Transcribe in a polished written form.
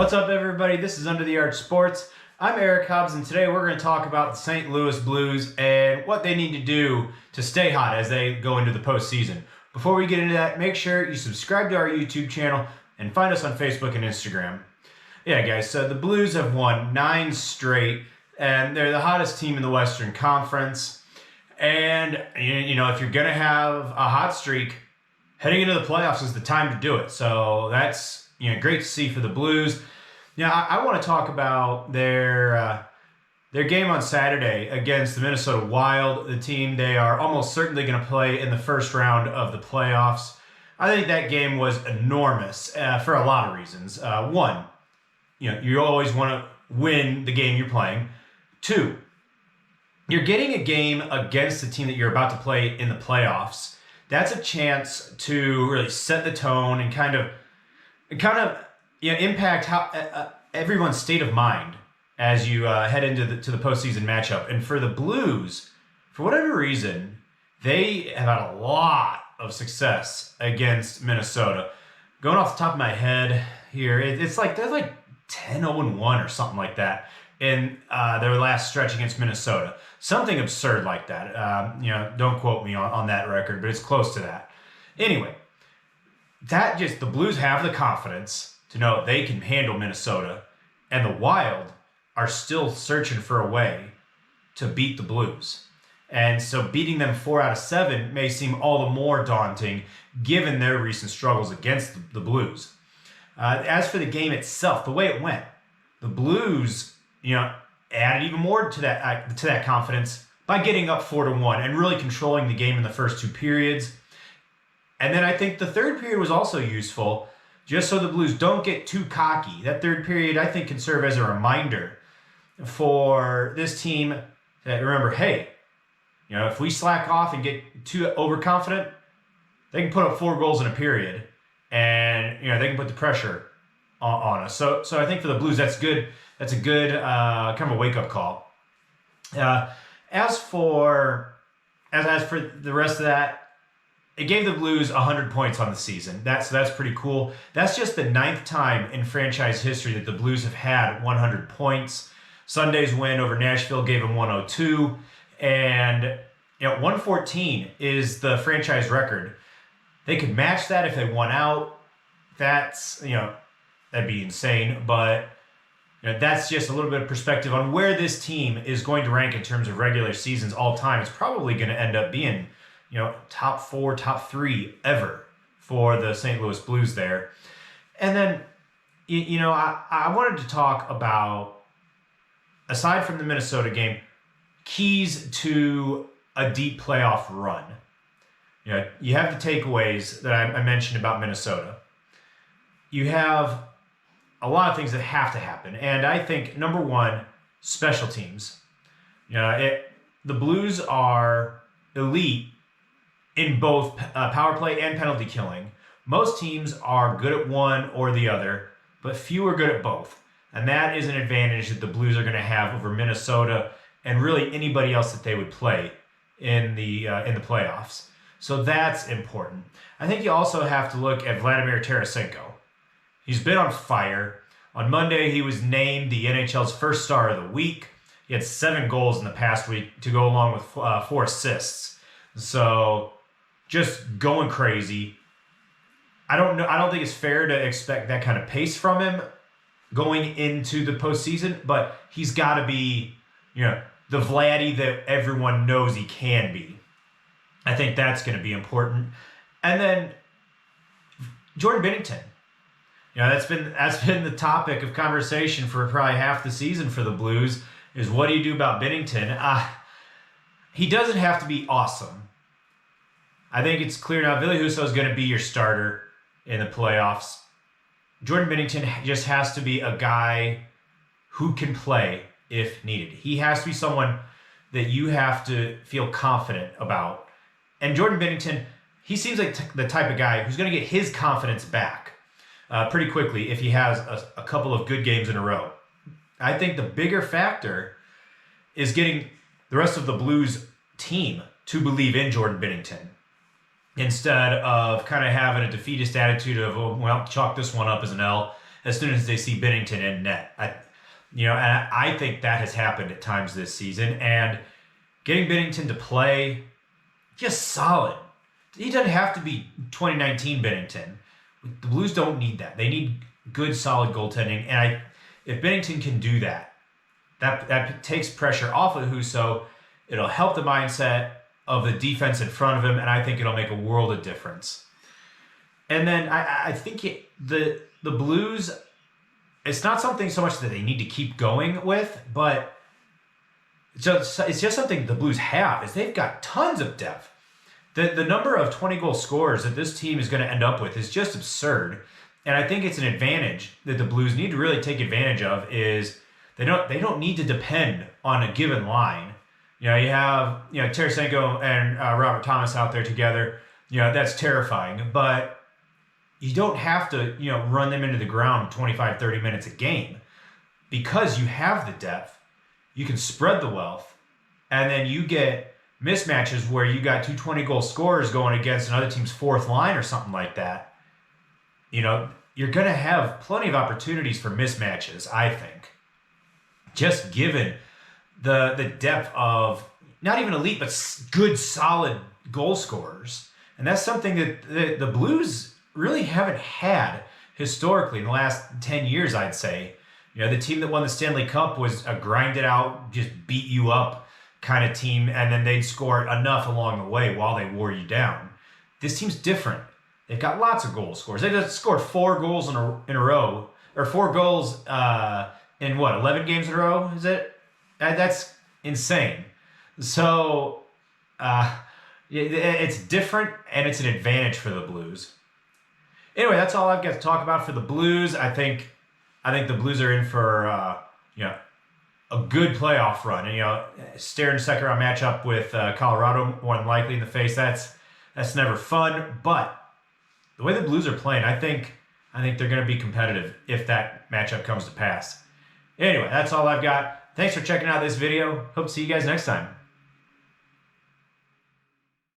What's up, everybody? This is Under the Arch Sports. I'm Eric Hobbs, and today we're going to talk about the St. Louis Blues and what they need to do to stay hot as they go into the postseason. Before we get into that, make sure you subscribe to our YouTube channel and find us on Facebook and Instagram. Yeah, guys, so the Blues have won 9 straight, and they're the hottest team in the Western Conference. And, you know, if you're going to have a hot streak, heading into the playoffs is the time to do it. So that's great to see for the Blues. Now, I want to talk about their game on Saturday against the Minnesota Wild, the team they are almost certainly going to play in the first round of the playoffs. I think that game was enormous for a lot of reasons. One, you always want to win the game you're playing. 2, you're getting a game against the team that you're about to play in the playoffs. That's a chance to really set the tone and kind of impact how everyone's state of mind as you head into the postseason matchup. And for the Blues, for whatever reason, they have had a lot of success against Minnesota. Going off the top of my head here, it's like they're like 10-0-1 or something like that in their last stretch against Minnesota. Something absurd like that. Don't quote me on that record, but it's close to that. Anyway, the Blues have the confidence to know they can handle Minnesota, and the Wild are still searching for a way to beat the Blues. And so beating them 4 out of 7 may seem all the more daunting given their recent struggles against the Blues. As for the game itself, the way it went, the Blues, added even more to that confidence by getting up 4-1 and really controlling the game in the first 2 periods. And then I think the third period was also useful, just so the Blues don't get too cocky. That third period, I think, can serve as a reminder for this team that, remember, hey, if we slack off and get too overconfident, they can put up 4 goals in a period, and they can put the pressure on us. So I think for the Blues, that's good. That's a good kind of a wake-up call. As for the rest of that, it gave the Blues 100 points on the season. That's pretty cool. That's just the 9th time in franchise history that the Blues have had 100 points. Sunday's win over Nashville gave them 102, and 114 is the franchise record. They could match that if they won out. That'd be insane, but that's just a little bit of perspective on where this team is going to rank in terms of regular seasons all time. It's probably going to end up being top 4, top 3 ever for the St. Louis Blues there. And then, I wanted to talk about, aside from the Minnesota game, keys to a deep playoff run. You have the takeaways that I mentioned about Minnesota. You have a lot of things that have to happen. And I think, number 1, special teams. The Blues are elite in both power play and penalty killing. Most teams are good at one or the other, but few are good at both. And that is an advantage that the Blues are going to have over Minnesota and really anybody else that they would play in the playoffs. So that's important. I think you also have to look at Vladimir Tarasenko. He's been on fire. On Monday, he was named the NHL's first star of the week. He had 7 goals in the past week to go along with 4 assists. So just going crazy. I don't think it's fair to expect that kind of pace from him going into the postseason, but he's got to be, the Vladdy that everyone knows he can be. I think that's going to be important. And then Jordan Binnington. That's been the topic of conversation for probably half the season for the Blues, is what do you do about Binnington? He doesn't have to be awesome. I think it's clear now Ville Husso is going to be your starter in the playoffs. Jordan Binnington just has to be a guy who can play if needed. He has to be someone that you have to feel confident about. And Jordan Binnington, he seems like the type of guy who's going to get his confidence back pretty quickly if he has a couple of good games in a row. I think the bigger factor is getting the rest of the Blues team to believe in Jordan Binnington, instead of kind of having a defeatist attitude of, oh, well, chalk this one up as an L as soon as they see Binnington in net. And I think that has happened at times this season. And getting Binnington to play just solid. He doesn't have to be 2019 Binnington. The Blues don't need that. They need good, solid goaltending. And if Binnington can do that, that takes pressure off of Husso. It'll help the mindset of the defense in front of him, and I think it'll make a world of difference. And then I think the Blues, it's not something so much that they need to keep going with, but it's just something the Blues have, is they've got tons of depth. The number of 20-goal scorers that this team is going to end up with is just absurd. And I think it's an advantage that the Blues need to really take advantage of, is they don't need to depend on a given line. You have Tarasenko and Robert Thomas out there together. That's terrifying. But you don't have to run them into the ground 25, 30 minutes a game, because you have the depth. You can spread the wealth, and then you get mismatches where you got two 20-goal scorers going against another team's fourth line or something like that. You're going to have plenty of opportunities for mismatches, I think. Just given the depth of not even elite, but good, solid goal scorers. And that's something that the Blues really haven't had historically in the last 10 years, I'd say. The team that won the Stanley Cup was a grind it out, just beat you up kind of team, and then they'd score enough along the way while they wore you down. This team's different. They've got lots of goal scorers. They just scored 4 goals in a row, or 4 goals in 11 games in a row, is it? That's insane. So it's different, and it's an advantage for the Blues. Anyway, that's all I've got to talk about for the Blues. I think the Blues are in for a good playoff run. And staring a second round matchup with Colorado more than likely in the face. That's never fun. But the way the Blues are playing, I think they're going to be competitive if that matchup comes to pass. Anyway, that's all I've got. Thanks for checking out this video. Hope to see you guys next time.